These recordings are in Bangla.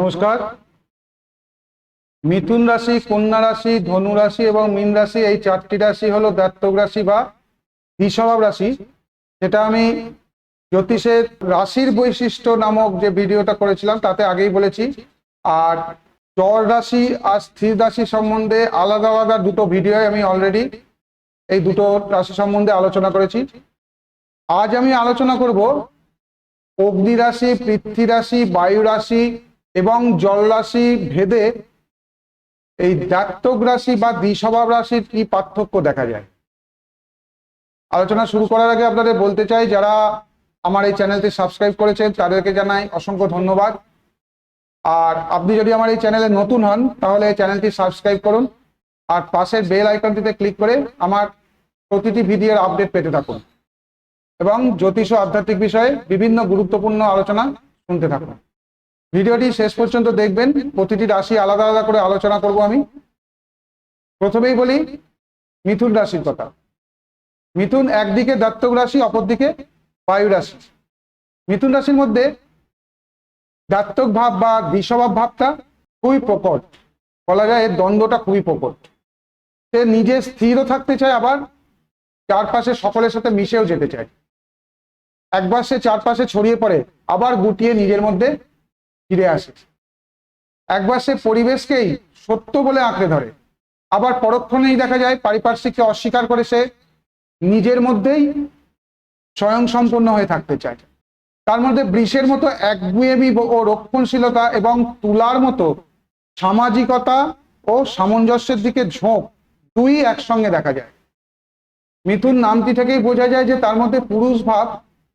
নমস্কার। মিথুন রাশি, কন্যা রাশি, ধনু রাশি এবং মীন রাশি, এই চারটি রাশি হলো জাতক রাশি বা দ্বিস্বভাব রাশি। যেটা আমি জ্যোতিষের রাশির বৈশিষ্ট্য নামক যে ভিডিওটা করেছিলাম তাতে আগেই বলেছি। আর চর রাশি আর স্থির রাশি সম্বন্ধে আলাদা আলাদা দুটো ভিডিও আমি অলরেডি এই দুটো রাশি সম্বন্ধে আলোচনা করেছি। আজ আমি আলোচনা করব অগ্নি রাশি, পৃথ্বী রাশি, বায়ু রাশি এবং জল রাশি ভেদে এই জাতক রাশি বা দ্বিস্বভাব রাশির কি পার্থক্য দেখা যায়। আলোচনা শুরু করার আগে আপনাদের বলতে চাই, যারা আমার এই চ্যানেলটি সাবস্ক্রাইব করেছেন তাদেরকে জানাই অসংখ্য ধন্যবাদ। আর আপনি যদি আমার এই চ্যানেলে নতুন হন তাহলে এই চ্যানেলটি সাবস্ক্রাইব করুন আর পাশের বেল আইকনটিতে ক্লিক করে আমার প্রতিটি ভিডিওর আপডেট পেতে থাকুন এবং জ্যোতিষ ও আধ্যাত্মিক বিষয়ে বিভিন্ন গুরুত্বপূর্ণ আলোচনা শুনতে থাকুন। ভিডিওটি শেষ পর্যন্ত দেখবেন। প্রতিটি রাশি আলাদা আলাদা করে আলোচনা করব আমি। প্রথমেই বলি মিথুন রাশির কথা। মিথুন একদিকে জাতক রাশি, অপরদিকে বায়ু রাশি। মিথুন রাশির মধ্যে জাতক ভাব বা দ্বিস্বভাব ভাবটা খুবই প্রকট, বলা যায় এর দ্বন্দ্বটা খুবই প্রকট। সে নিজে স্থিরও থাকতে চায়, আবার চারপাশে সকলের সাথে মিশেও যেতে চায়। একবার সে চারপাশে ছড়িয়ে পড়ে আবার গুটিয়ে নিজের মধ্যে ফিরে আসে। একবার সে পরিবেশকেই সত্য বলে আঁকড়ে ধরে, আবার পরক্ষণেই দেখা যায় পারিপার্শ্বিককে অস্বীকার করে সে নিজের মধ্যেই স্বয়ং সম্পূর্ণ হয়ে থাকতে চায়। তার মধ্যে বৃষের মতো একগুঁয়েমি ও রক্ষণশীলতা এবং তুলার মতো সামাজিকতা ও সামঞ্জস্যের দিকে ঝোঁক দুই একসঙ্গে দেখা যায়। মিথুন নামটি থেকেই বোঝা যায় যে তার মধ্যে পুরুষ ভাব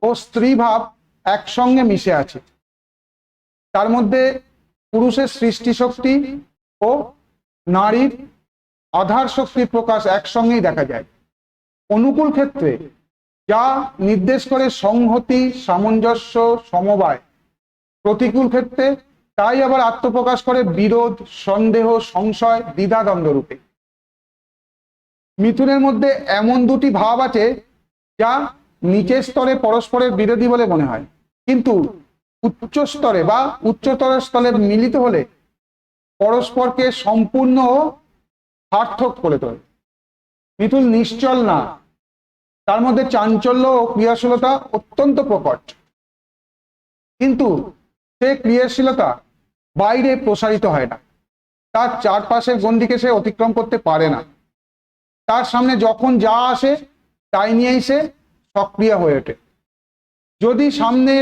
ও স্ত্রী ভাব একসঙ্গে মিশে আছে। তার মধ্যে পুরুষের সৃষ্টি শক্তি ও নারীর আধার শক্তির প্রকাশ একসঙ্গেই দেখা যায়। অনুকূল ক্ষেত্রে যা নির্দেশ করে সংহতি, সামঞ্জস্য, সমবায়, প্রতিকূল ক্ষেত্রে তাই আবার আত্মপ্রকাশ করে বিরোধ, সন্দেহ, সংশয়, দ্বিধাদ্বন্দ্ব রূপে। মিথুনের মধ্যে এমন দুটি ভাব আছে যা নিচের স্তরে পরস্পরের বিরোধী বলে মনে হয়, কিন্তু উচ্চ স্তরে বা উচ্চতর স্তরে মিলিত হলে পরস্পরকে সম্পূর্ণ ও সার্থক করে তোলে। মিথুন নিশ্চল না, তার মধ্যে চাঞ্চল্য ও ক্রিয়াশীলতা অত্যন্ত প্রকট, কিন্তু সে ক্রিয়াশীলতা বাইরে প্রসারিত হয় না। তার চারপাশের গণ্ডিকে সে অতিক্রম করতে পারে না। তার সামনে যখন যা আসে তাই নিয়েই সে সক্রিয় হয়ে ওঠে। যদি সামনে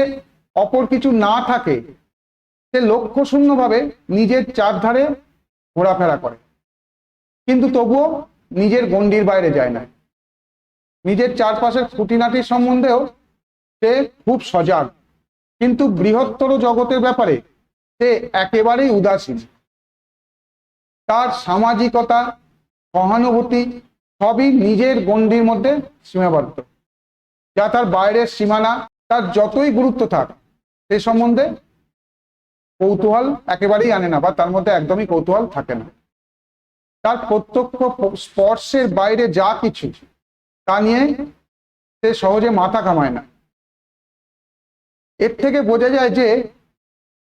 অপর কিছু না থাকে সে লক্ষ্য শূন্যভাবে নিজের চারধারে ঘোরাফেরা করে, কিন্তু তবুও নিজের গণ্ডির বাইরে যায় না। নিজের চারপাশের খুঁটিনাটির সম্বন্ধেও সে খুব সজাগ, কিন্তু বৃহত্তর জগতের ব্যাপারে সে একেবারেই উদাসীন। তার সামাজিকতা, সহানুভূতি সবই নিজের গণ্ডির মধ্যে সীমাবদ্ধ, যা তার বাইরের সীমানা। তার যতই গুরুত্ব থাক সে সম্বন্ধে কৌতূহল একেবারেই আনে না, বা তার মধ্যে একদমই কৌতূহল থাকে না। তার প্রত্যক্ষ স্পর্শের বাইরে যা কিছু তা নিয়ে সে সহজে মাথা ঘামায় না। এর থেকে বোঝা যায় যে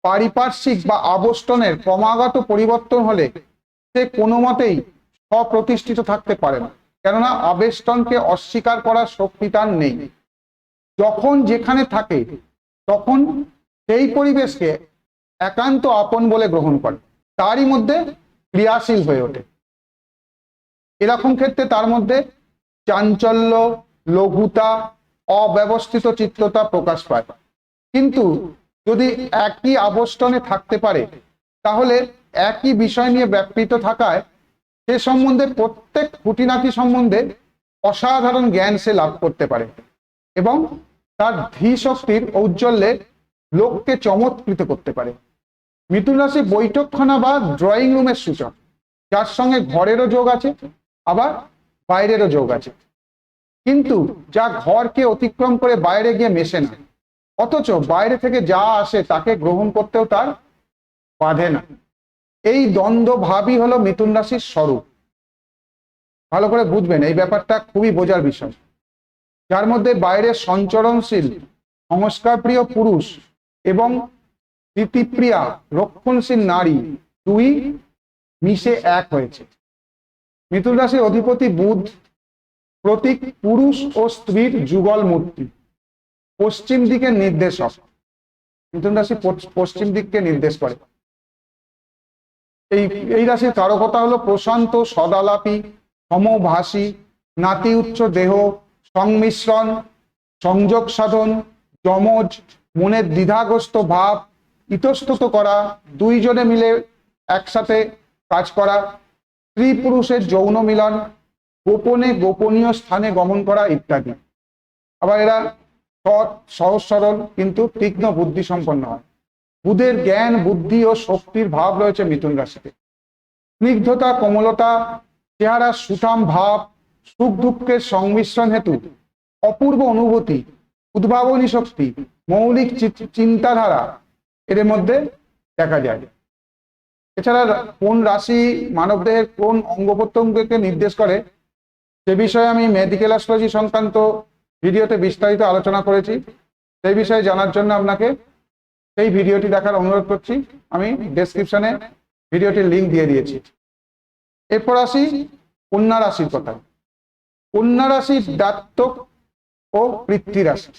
পারিপার্শ্বিক বা আবষ্টনের ক্রমাগত পরিবর্তন হলে সে কোনো মতেই স্বপ্রতিষ্ঠিত থাকতে পারে না, কেননা আবেষ্টনকে অস্বীকার করার শক্তি তার নেই। যখন যেখানে থাকে তখন সেই পরিবেশকে একান্ত আপন বলে গ্রহণ করে, তারই মধ্যে ক্রিয়াশীল হয়ে ওঠে। এরকম ক্ষেত্রে তার মধ্যে চাঞ্চল্য, লঘুতা, অব্যবস্থিত চিত্ততা প্রকাশ পায়। কিন্তু যদি একই আবষ্টনে থাকতে পারে তাহলে একই বিষয় নিয়ে ব্যাপৃত থাকায় সে সম্বন্ধে প্রত্যেক খুঁটিনাটি সম্বন্ধে অসাধারণ জ্ঞান সে লাভ করতে পারে এবং তার ধী শক্তির ঔজ্জ্বল্যে লোককে চমৎকৃত করতে পারে। মিথুন রাশি বৈঠকখানা বা ড্রয়িং রুমের সূচক, যার সঙ্গে ঘরেরও যোগ আছে আবার বাইরেরও যোগ আছে, কিন্তু যা ঘরকে অতিক্রম করে বাইরে গিয়ে মেশে না, অথচ বাইরে থেকে যা আসে তাকে গ্রহণ করতেও তার বাধে না। এই দ্বন্দ্ব ভাবই হলো মিথুন রাশির স্বরূপ। ভালো করে বুঝবেন, এই ব্যাপারটা খুবই বোঝার বিষয়। যার মধ্যে বাইরে সঞ্চরণশীল সংস্কারপ্রিয় পুরুষ এবং স্মৃতিপ্রিয়া, রক্ষণশীল নারী, দুই মিশে এক হয়েছে। মিথুন রাশির অধিপতি বুধ, প্রতীক পুরুষ ও স্ত্রীর যুগল মূর্তি, পশ্চিম দিকের নির্দেশক। মিথুন রাশি পশ্চিম দিককে নির্দেশ করে। এই রাশির কারকতা হলো প্রশান্ত, সদালাপী, সমভাষী, নাতি উচ্চ দেহ, সংমিশ্রণ, সংযোগ সাধন, যমজ, মনের দ্বিধাগ্রস্ত ভাব ইতস্তত করা, দুইজনে মিলে একসাথে কাজ করা, স্ত্রী পুরুষের যৌন মিলন, গোপনে গোপনীয় স্থানে গমন করা ইত্যাদি। আবার এরা সৎ, সহজ সরল কিন্তু তীক্ষ্ণ বুদ্ধি সম্পন্ন হয়। বুধের জ্ঞান, বুদ্ধি ও শক্তির ভাব রয়েছে মিথুন রাশিতে। স্নিগ্ধতা, কোমলতা, চেহারা সুঠাম ভাব, সুখ দুঃখের সংমিশ্রণ হেতু অপূর্ব অনুভূতি, উদ্ভাবনী শক্তি, মৌলিক চিন্তাধারা এদের মধ্যে দেখা যায়। এছাড়া কোন রাশি মানবদেহের কোন অঙ্গ প্রত্যঙ্গকে নির্দেশ করে সে বিষয়ে আমি মেডিকেল অ্যাস্ট্রোলজি সংক্রান্ত ভিডিওতে বিস্তারিত আলোচনা করেছি। সেই বিষয়ে জানার জন্য আপনাকে সেই ভিডিওটি দেখার অনুরোধ করছি। আমি ডেসক্রিপশনে ভিডিওটির লিঙ্ক দিয়ে দিয়েছি। এরপর আসি কন্যা রাশির কথা। কন্যা রাশি দাত্তক ও পৃথ্বী রাশি।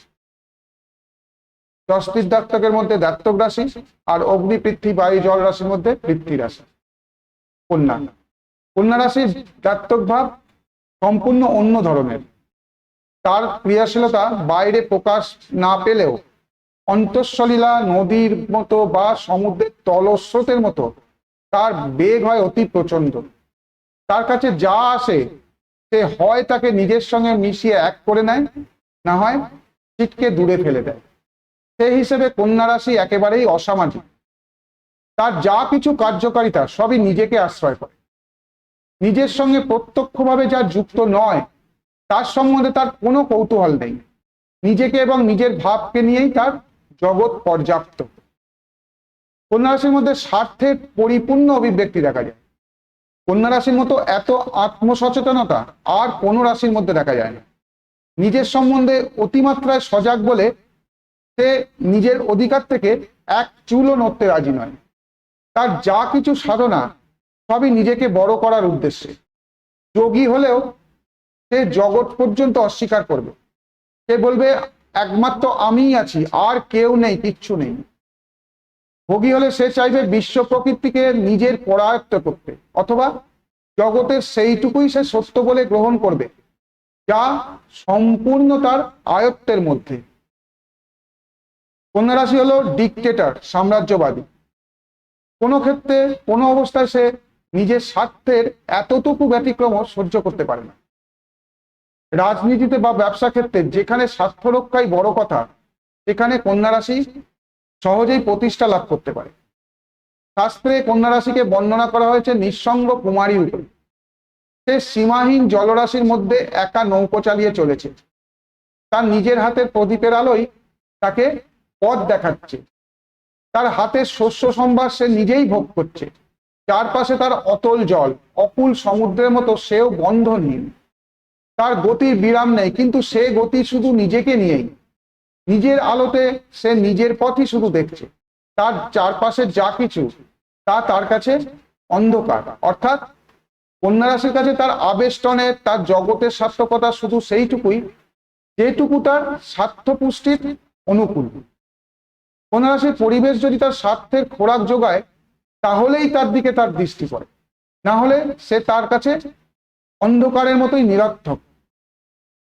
10টি দাত্তকের মধ্যে দাত্তক রাশি, আর অগ্নি, পৃথ্বী, বায়ু, জল রাশির মধ্যে পৃথ্বী রাশি। কন্যা কন্যা রাশির দাত্তক ভাব সম্পূর্ণ অন্য ধরনের। তার ক্রিয়াশীলতা বাইরে প্রকাশ না পেলেও অন্তঃসলীলা নদীর মতো বা সমুদ্রের তলস্রোতের মতো তার বেগ হয় অতি প্রচন্ড। তার কাছে যা আসে সে হয় তাকে নিজের সঙ্গে মিশিয়ে এক করে নেয়, না হয় ছিটকে দূরে ফেলে দেয়। সেই হিসেবে কন্যা রাশি একেবারেই অসামাজিক। তার যা কিছু কার্যকারিতা সবই নিজেকে আশ্রয় করে। নিজের সঙ্গে প্রত্যক্ষভাবে যা যুক্ত নয় তার সম্বন্ধে তার কোনো কৌতূহল নেই। নিজেকে এবং নিজের ভাবকে নিয়েই তার জগৎ পর্যাপ্ত। কন্যা রাশির মধ্যে স্বার্থের পরিপূর্ণ অভিব্যক্তি দেখা যায়। কন্যা রাশির মতো এত আত্মসচেতনতা আর কোনো রাশির মধ্যে দেখা যায় না। নিজের সম্বন্ধে অতিমাত্রায় সজাগ বলে সে নিজের অধিকার থেকে এক চুলও নড়তে রাজি নয়। তার যা কিছু সাধনা সবই নিজেকে বড় করার উদ্দেশ্যে। যোগী হলেও সে জগৎ পর্যন্ত অস্বীকার করবে। সে বলবে একমাত্র আমিই আছি, আর কেউ নেই, কিচ্ছু নেই। ভোগী হলে সে চাইবে বিশ্ব প্রকৃতিকে নিজের পরায়ত্ত করতে, অথবা জগতের সেইটুকুই সে সত্য বলে গ্রহণ করবে যা সম্পূর্ণ তার আয়ত্তের মধ্যে। কন্যা রাশি হলো ডিকটেটর, সাম্রাজ্যবাদী। কোনো ক্ষেত্রে কোনো অবস্থায় সে নিজের স্বার্থের এতটুকু ব্যতিক্রম সহ্য করতে পারে না। রাজনীতিতে বা ব্যবসা ক্ষেত্রে যেখানে স্বার্থ রক্ষাই বড় কথা, সেখানে কন্যা রাশি সহজেই প্রতিষ্ঠা লাভ করতে পারে। শাস্ত্রে কন্যা রাশিকে বর্ণনা করা হয়েছে নিঃসঙ্গ কুমারী রূপে। সে সীমাহীন জলরাশির মধ্যে একা নৌকো চালিয়ে চলেছে। তার নিজের হাতের প্রদীপের আলোই তাকে পথ দেখাচ্ছে। তার হাতের শস্য সম্ভার সে নিজেই ভোগ করছে। চারপাশে তার অতল জল, অকুল সমুদ্রের মতো সেও বন্ধনহীন। তার গতির বিরাম নেই, কিন্তু সে গতি শুধু নিজেকে নিয়েই। নিজের আলোতে সে নিজের পথই শুধু দেখছে। তার চারপাশে যা কিছু তা তার কাছে অন্ধকার। অর্থাৎ কন্যা রাশির কাছে তার আবেষ্টনের, তার জগতের সার্থকতা শুধু সেইটুকুই যেটুকু তার স্বার্থ পুষ্টির অনুকূল। কন্যা রাশির পরিবেশ যদি তার স্বার্থের খোরাক যোগায় তাহলেই তার দিকে তার দৃষ্টি পড়ে, না হলে সে তার কাছে অন্ধকারের মতোই নিরর্থক।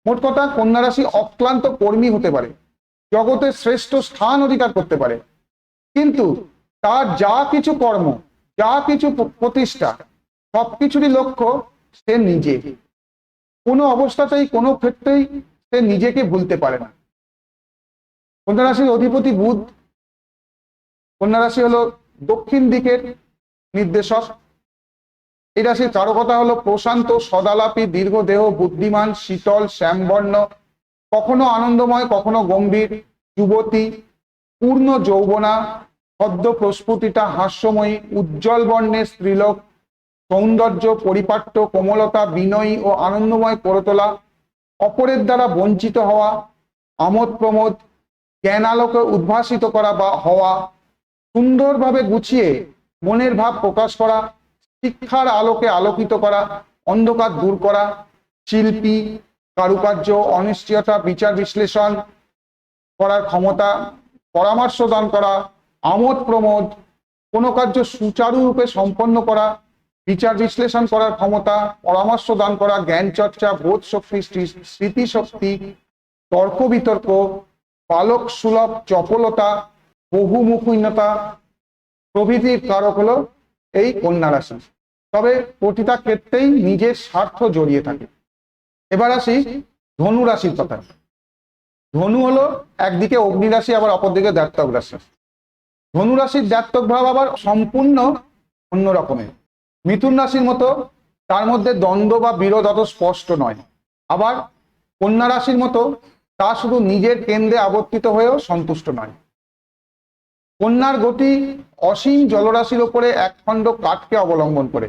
মোট কথা, কন্যা রাশি অক্লান্ত কর্মী হতে পারে, জগতের শ্রেষ্ঠ স্থান অধিকার করতে পারে, কিন্তু তার যা কিছু কর্ম, যা কিছু প্রতিষ্ঠা, সবকিছুরই লক্ষ্য সে নিজে। কোনো অবস্থাতেই কোনো ক্ষেত্রেই সে নিজেকে ভুলতে পারে না। কন্যা রাশির অধিপতি বুধ। কন্যা রাশি হলো দক্ষিণ দিকের নির্দেশক। এই রাশির কারকতা হলো প্রশান্ত, সদালাপী, দীর্ঘদেহ, বুদ্ধিমান, শীতল, শ্যামবর্ণ, কখনো আনন্দময়, কখনো গম্ভীর, যুবতী, পূর্ণ যৌবনা, সদ্য প্রস্ফুটিতা, হাস্যময়ী, উজ্জ্বল বর্ণের স্ত্রীলোক, সৌন্দর্য, পরিপাট্য, কোমলতা, বিনয়ী ও আনন্দময় করে তোলা, অপরের দ্বারা বঞ্চিত হওয়া, আমোদ প্রমোদ, জ্ঞান আলোকে উদ্ভাসিত করা বা হওয়া, সুন্দরভাবে গুছিয়ে মনের ভাব প্রকাশ করা, শিক্ষার আলোকে আলোকিত করা, অন্ধকার দূর করা, শিল্পী, কারুকার্য, অনিশ্চয়তা, বিচার বিশ্লেষণ করার ক্ষমতা, পরামর্শ দান করা, আমোদ প্রমোদ, কোনো কার্য সুচারুরূপে সম্পন্ন করা, বিচার বিশ্লেষণ করার ক্ষমতা, পরামর্শ দান করা, জ্ঞান চর্চা, বোধ শক্তি, স্মৃতিশক্তি, তর্ক বিতর্ক, বালক সুলভ চপলতা, বহুমুখীনতা প্রভৃতির কারক হলো এই কন্যা রাশি। তবে প্রতিটা ক্ষেত্রেই নিজের স্বার্থ জড়িয়ে থাকে। এবার আসি ধনু রাশির কথা। ধনু হলো একদিকে অগ্নি রাশি, আবার অপরদিকে জাতক রাশি। ধনু রাশির জাতক ভাব আবার সম্পূর্ণ অন্য রকমের। মিথুন রাশির মতো তার মধ্যে দ্বন্দ্ব বা বিরোধ অত স্পষ্ট নয়। আবার কন্যা রাশির মতো তা শুধু নিজের কেন্দ্রে আবর্তিত হয়েও সন্তুষ্ট নয়। কন্যার গতি অসীম জলরাশির ওপরে একখণ্ড কাঠকে অবলম্বন করে,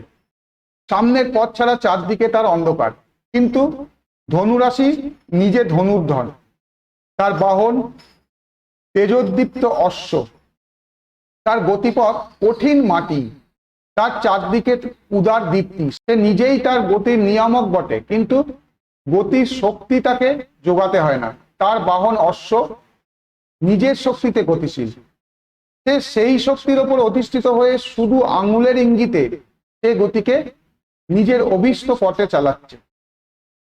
সামনের পথ ছাড়া চারদিকে তার অন্ধকার। কিন্তু ধনুরাশি নিজে ধনুর্ধর, তার বাহন তেজোদ্দীপ্ত অশ্ব, তার গতিপথ কঠিন মাটি, তার চারদিকে উদার দীপ্তি। সে নিজেই তার গতির নিয়ামক বটে, কিন্তু গতির শক্তি তাকে যোগাতে হয় না। তার বাহন অশ্ব নিজের শক্তিতে গতিশীল। সে সেই শক্তির ওপর অধিষ্ঠিত হয়ে শুধু আঙুলের ইঙ্গিতে সে গতিকে নিজের অভীষ্ট পথে চালাচ্ছে।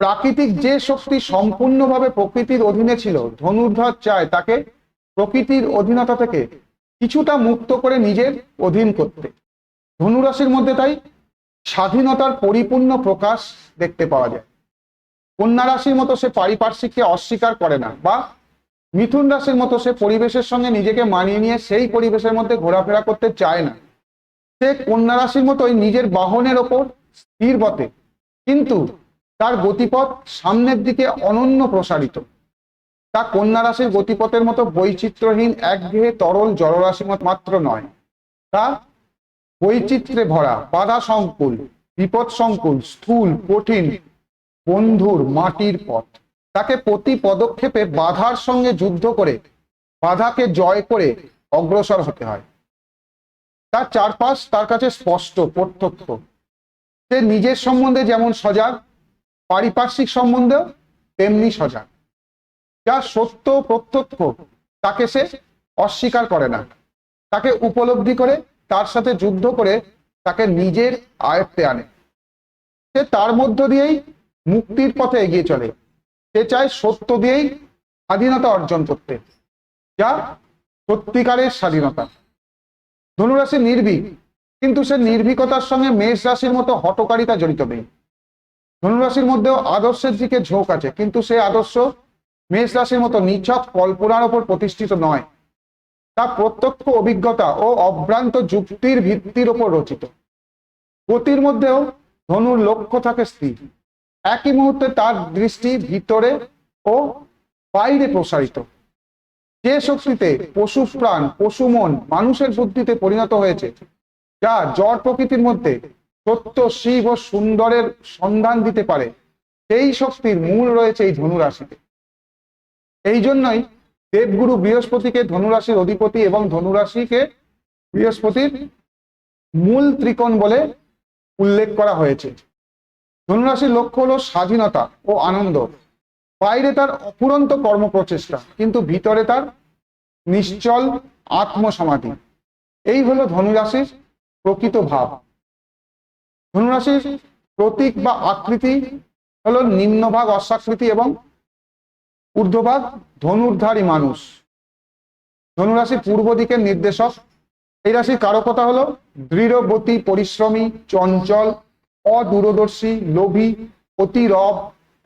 প্রাকৃতিক যে শক্তি সম্পূর্ণভাবে প্রকৃতির অধীনে ছিল, ধনুর্ধর চায় তাকে প্রকৃতির অধীনতা থেকে কিছুটা মুক্ত করে নিজের অধীন করতে। ধনুরাশির মধ্যে তাই স্বাধীনতার পরিপূর্ণ প্রকাশ দেখতে পাওয়া যায়। কন্যা রাশির মতো সে পারিপার্শ্বিককে অস্বীকার করে না, বা মিথুন রাশির মতো সে পরিবেশের সঙ্গে নিজেকে মানিয়ে নিয়ে সেই পরিবেশের মধ্যে ঘোরাফেরা করতে চায় না। সে কন্যা রাশির মতোই নিজের বাহনের ওপর স্থির বটে, কিন্তু তার গতিপথ সামনের দিকে অনন্য প্রসারিত। তা কন্যা রাশির গতিপথের মতো বৈচিত্র্যহীন একঘেয়ে তরল জলরাশি মাত্র নয়, তা বৈচিত্র্যে ভরা, বাধা সংকুল, বিপদ সংকুল, স্থূল, কঠিন, বন্ধুর মাটির পথ। তাকে প্রতি পদক্ষেপে বাধার সঙ্গে যুদ্ধ করে, বাধাকে জয় করে অগ্রসর হতে হয়। তার চারপাশ তার কাছে স্পষ্ট, প্রত্যক্ষ। সে নিজের সম্বন্ধে যেমন সজাগ, পারিপার্শ্বিক সম্বন্ধেও তেমনি সজাগ। যা সত্য প্রত্যক্ষ তাকে সে অস্বীকার করে না, তাকে উপলব্ধি করে, তার সাথে যুদ্ধ করে তাকে নিজের আয়ত্তে আনে। সে তার মধ্য দিয়েই মুক্তির পথে এগিয়ে চলে। সে চায় সত্য দিয়েই স্বাধীনতা অর্জন করতে, যা সত্যিকারের স্বাধীনতা। ধনুরাশি নির্ভীক, কিন্তু সে নির্ভীকতার সঙ্গে মেষ রাশির মতো হঠকারিতা জড়িত নেই। ধনুরাশির মধ্যেও আদর্শের দিকে ঝোঁক আছে, কিন্তু সে আদর্শ মেষ রাশির মতো নিছক কল্পনার ওপর প্রতিষ্ঠিত নয়। তা প্রত্যক্ষ অভিজ্ঞতা ও অভ্রান্ত যুক্তির ভিত্তির ওপর রচিত। গতির মধ্যেও ধনুর লক্ষ্য থাকে স্থির। একই মুহূর্তে তার দৃষ্টি ভিতরে ও বাইরে প্রসারিত। যে শক্তিতে পশু প্রাণ, পশু মন মানুষের বুদ্ধিতে পরিণত হয়েছে, যা জড় প্রকৃতির মধ্যে সত্য, শিব ও সুন্দরের সন্ধান দিতে পারে, সেই শক্তির মূল রয়েছে এই ধনুরাশিতে। এই জন্যই দেবগুরু বৃহস্পতিকে ধনুরাশির অধিপতি এবং ধনুরাশিকে বৃহস্পতির মূল ত্রিকোণ বলে উল্লেখ করা হয়েছে। ধনুরাশির লক্ষ্য হলো স্বাধীনতা ও আনন্দ। বাইরে তার অফুরন্ত কর্ম প্রচেষ্টা, কিন্তু ভিতরে তার নিশ্চল আত্মসমাধি। এই হলো ধনুরাশির প্রকৃত ভাব। ধনুরাশির প্রতীক বা আকৃতি হলো নিম্নভাগ অশ্বাকৃতি এবং ঊর্ধ্বভাগ ধনুর্ধারী মানুষ। ধনুরাশির পূর্ব দিকের নির্দেশক। এই রাশির কারকতা হলো দৃঢ়গতি, পরিশ্রমী, চঞ্চল, অদূরদর্শী, লোভী, অতিরব,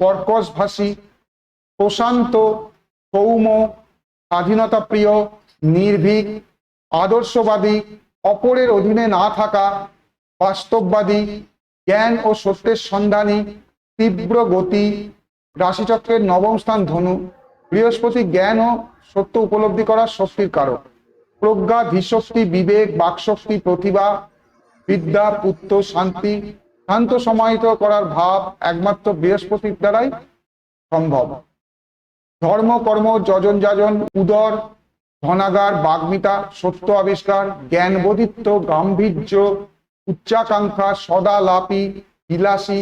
কর্কশভাষী, প্রশান্ত, সৌম্য, স্বাধীনতা প্রিয়, নির্ভীক, আদর্শবাদী, অপরের অধীনে না থাকা, বাস্তববাদী, জ্ঞান ও সত্যের সন্ধানী, তীব্র গতি। রাশিচক্রের নবম স্থান ধনু। বৃহস্পতি জ্ঞান ও সত্য উপলব্ধি করার শক্তির কারক। প্রজ্ঞা, ধীশক্তি, বিবেক, বাকশক্তি, প্রতিভা, বিদ্যা, পুত্র, শান্তি, শান্ত সমাহিত করার ভাব একমাত্র বৃহস্পতির দ্বারাই সম্ভব। ধর্ম, কর্ম, যজন যাজন, উদর, ধনাগার, বাগ্মিতা, সত্য আবিষ্কার, জ্ঞানবোধিত্ব, গাম্ভীর্য, উচ্চাকাঙ্ক্ষা, সদালাপী, বিলাসী,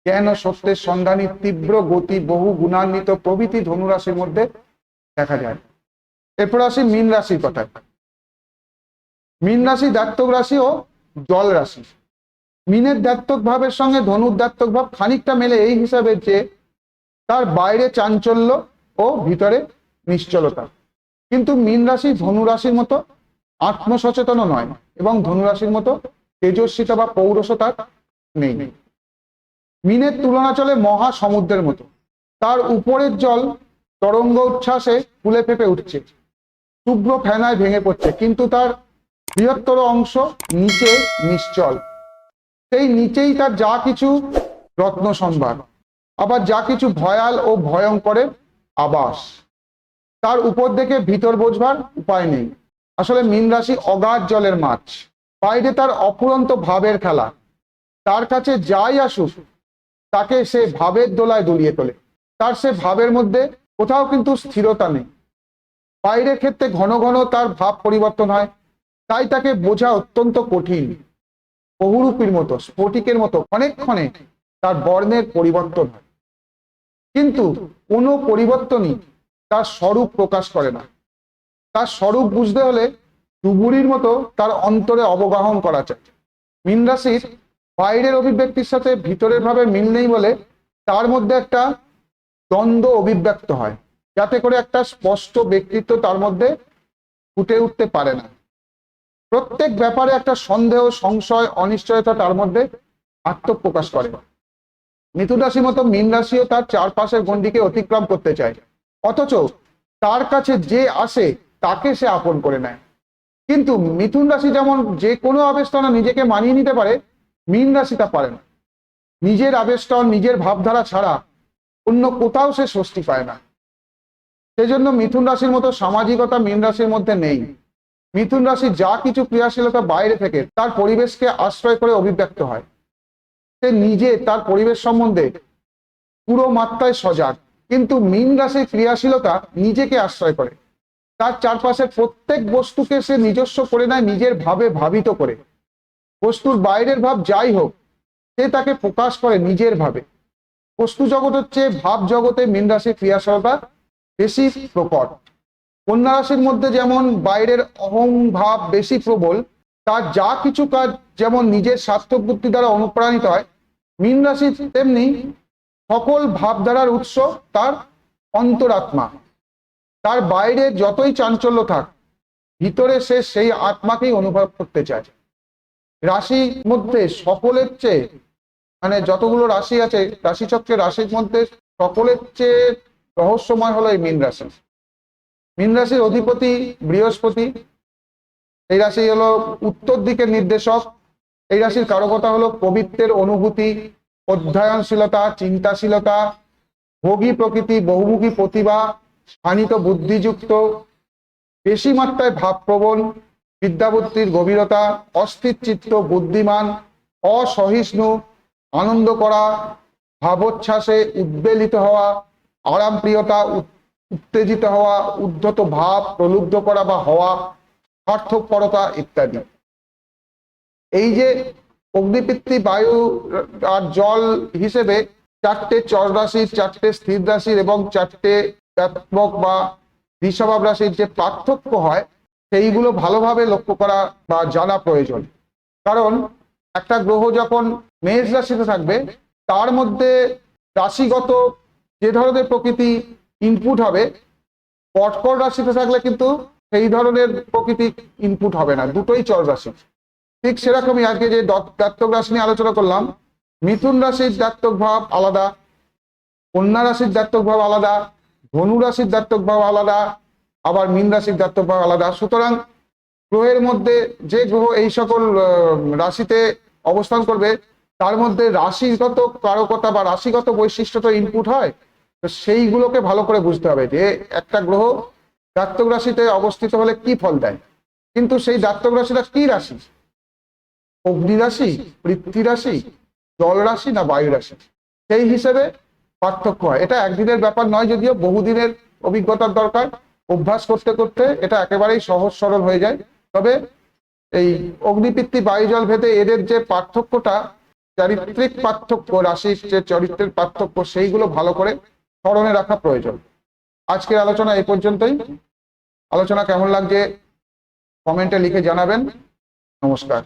জ্ঞান ও সত্যের সন্ধানী, তীব্র গতি, বহু গুণান্বিত প্রভৃতি ধনুরাশির মধ্যে দেখা যায়। এরপর আসি মীন রাশির কথা। মীন রাশি দাত্তক রাশি ও জল রাশি। মীনের দাত্তক ভাবের সঙ্গে ধনুর দাত্তক ভাব খানিকটা মেলে এই হিসাবে যে তার বাইরে চাঞ্চল্য ও ভিতরে নিশ্চলতা। কিন্তু মীন রাশি ধনু রাশির মতো আত্মসচেতন নয় এবং ধনুরাশির মতো তেজস্বিতা বা পৌরসতা নেই। মীনের তুলনা চলে মহা সমুদ্রের মতো। তার উপরের জল তরঙ্গ উচ্ছ্বাসে ফুলে ফেপে উঠছে, শুভ্র ফেনায় ভেঙে পড়ছে, কিন্তু তার বৃহত্তর অংশ নিচে নিশ্চল। সেই নিচেই তার যা কিছু রত্ন সম্ভার, আবার যা কিছু ভয়াল ও ভয়ঙ্করের আবাস। তার উপর থেকে ভিতর বোঝবার উপায় নেই। আসলে মীন রাশি অগাধ জলের মাছ, বাইরে তার অফুরন্ত ভাবের খেলা। তার কাছে যাই আসুক তাকে সে ভাবের দোলায় দুলিয়ে তোলে। তার সে ভাবের মধ্যে কোথাও কিন্তু স্থিরতা নেই। বাইরের ক্ষেত্রে ঘন ঘন তার ভাব পরিবর্তন হয়, তাই তাকে বোঝা অত্যন্ত কঠিন। বহুরূপীর মতো, স্ফটিকের মতো ক্ষণে তার বর্ণের পরিবর্তন হয়, কিন্তু কোনো পরিবর্তনই তার স্বরূপ প্রকাশ করে না। তার স্বরূপ বুঝতে হলে ডুবুরির মতো তার অন্তরে অবগাহন করা চাই। মীন রাশির বাইরের অভিব্যক্তির সাথে ভিতরের ভাবে মিল নেই বলে তার মধ্যে একটা দ্বন্দ্ব অভিব্যক্ত হয়, যাতে করে একটা স্পষ্ট ব্যক্তিত্ব তার মধ্যে ফুটে উঠতে পারে না। প্রত্যেক ব্যাপারে একটা সন্দেহ, সংশয়, অনিশ্চয়তা তার মধ্যে আত্মপ্রকাশ করে। মিথুন রাশির মতো মীন রাশিও তার চারপাশের গণ্ডিকে অতিক্রম করতে চায়, অথচ তার কাছে যে আসে তাকে সে আপন করে নেয়। কিন্তু মিথুন রাশি যেমন যে কোনো আবেষ্টনে নিজেকে মানিয়ে নিতে পারে, মীন রাশি তা পারে না। নিজের আবেষ্টন, নিজের ভাবধারা ছাড়া অন্য কোথাও সে স্বস্তি পায় না। সেজন্য মিথুন রাশির মতো সামাজিকতা মীন রাশির মধ্যে নেই। মিথুন রাশি যা কিছু ক্রিয়াশীলতা বাইরে থেকে তার পরিবেশকে আশ্রয় করে অভিব্যক্ত হয়। সে নিজে তার পরিবেশ সম্বন্ধে পুরো মাত্রায় সজাগ, কিন্তু মীন রাশির ক্রিয়াশীলতা নিজেকে আশ্রয় করে। তার চারপাশের প্রত্যেক বস্তুকে সে নিজস্ব করে নেয়, নিজের ভাবে ভাবিত করে। বস্তুর বাইরের ভাব যাই হোক, সে তাকে প্রকাশ করে নিজের ভাবে। বস্তু জগতের চেয়ে ভাব জগতে মীন রাশির ক্রিয়াশীলতা বেশি প্রকট। কন্যা রাশির মধ্যে যেমন বাইরের অহং ভাব বেশি প্রবল, তার যা কিছু কাজ যেমন নিজের স্বার্থক বুদ্ধি দ্বারা অনুপ্রাণিত হয়, মীন রাশি তেমনি সকল ভাবধারার উৎস তার অন্তরাত্মা। তার বাইরে যতই চাঞ্চল্য থাক, ভিতরে সে সেই আত্মাকেই অনুভব করতে চায়। রাশির মধ্যে সকলের চেয়ে মানে যতগুলো রাশি আছে রাশিচক্রের রাশির মধ্যে সকলের চেয়ে রহস্যময় হলো এই মীন রাশি। মীন রাশির অধিপতি বৃহস্পতি। এই রাশি হলো উত্তর দিকের নির্দেশক। এই রাশির কারকতা হলো কবিত্বের অনুভূতি, অধ্যয়নশীলতা, চিন্তাশীলতা, ভোগী প্রকৃতি, বহুমুখী প্রতিভা, স্থানিত বুদ্ধিযুক্ত, বেশি মাত্রায় ভাবপ্রবণ, বিদ্যাবুদ্ধির গভীরতা, অস্থির চিত্ত, বুদ্ধিমান, অসহিষ্ণু, আনন্দ করা, ভাবোচ্ছ্বাসে উদ্বেলিত হওয়া, আরামপ্রিয়তা, উত্তেজিত হওয়া, উদ্ধত ভাব, প্রলুব্ধ করা বা হওয়া, স্বার্থপরতা ইত্যাদি। এই যে অগ্নিপৃথ্বী, বায়ু আর জল হিসেবে চারটে চর রাশির, চারটে স্থির রাশির এবং চারটে ব্যাপক বা দ্বিস্বভাব রাশির যে পার্থক্য হয়, সেইগুলো ভালোভাবে লক্ষ্য করা বা জানা প্রয়োজন। কারণ একটা গ্রহ যখন মেষ রাশিতে থাকবে, তার মধ্যে রাশিগত যে ধরনের প্রকৃতি ইনপুট হবে, কর্কট রাশিতে থাকলে কিন্তু সেই ধরনের প্রকৃতি ইনপুট হবে না, দুটোই চর রাশি। ঠিক সেরকমই আজকে যে দাত্তক রাশি নিয়ে আলোচনা করলাম, মিথুন রাশির দাত্তক ভাব আলাদা, কন্যা রাশির দাত্তক ভাব আলাদা, ধনু রাশির দাত্তক ভাব আলাদা, আবার মীন রাশির দাত্তক ভাব আলাদা। সুতরাং গ্রহের মধ্যে যে গ্রহ এই সকল রাশিতে অবস্থান করবে, তার মধ্যে রাশিগত কারকতা বা রাশিগত বৈশিষ্ট্য তো ইনপুট হয়। তো সেইগুলোকে ভালো করে বুঝতে হবে যে একটা গ্রহ দাত্তক রাশিতে অবস্থিত হলে কি ফল দেয়। কিন্তু সেই দাত্তক রাশিটা কি রাশি? অগ্নি রাশি, পৃথ্বী রাশি, জল রাশি না বায়ু রাশি, সেই হিসেবে পার্থক্য হয়। এটা একদিনের ব্যাপার নয়, যদিও বহুদিনের অভিজ্ঞতার দরকার। অভ্যাস করতে করতে এটা একেবারেই সহজ সরল হয়ে যায়। তবে এই অগ্নিবৃত্তি বায়ুজল ভেদে এদের যে পার্থক্যটা, চারিত্রিক পার্থক্য, রাশির যে চরিত্রের পার্থক্য, সেইগুলো ভালো করে স্মরণে রাখা প্রয়োজন। আজকের আলোচনা এই পর্যন্তই। আলোচনা কেমন লাগছে কমেন্টে লিখে জানাবেন। নমস্কার।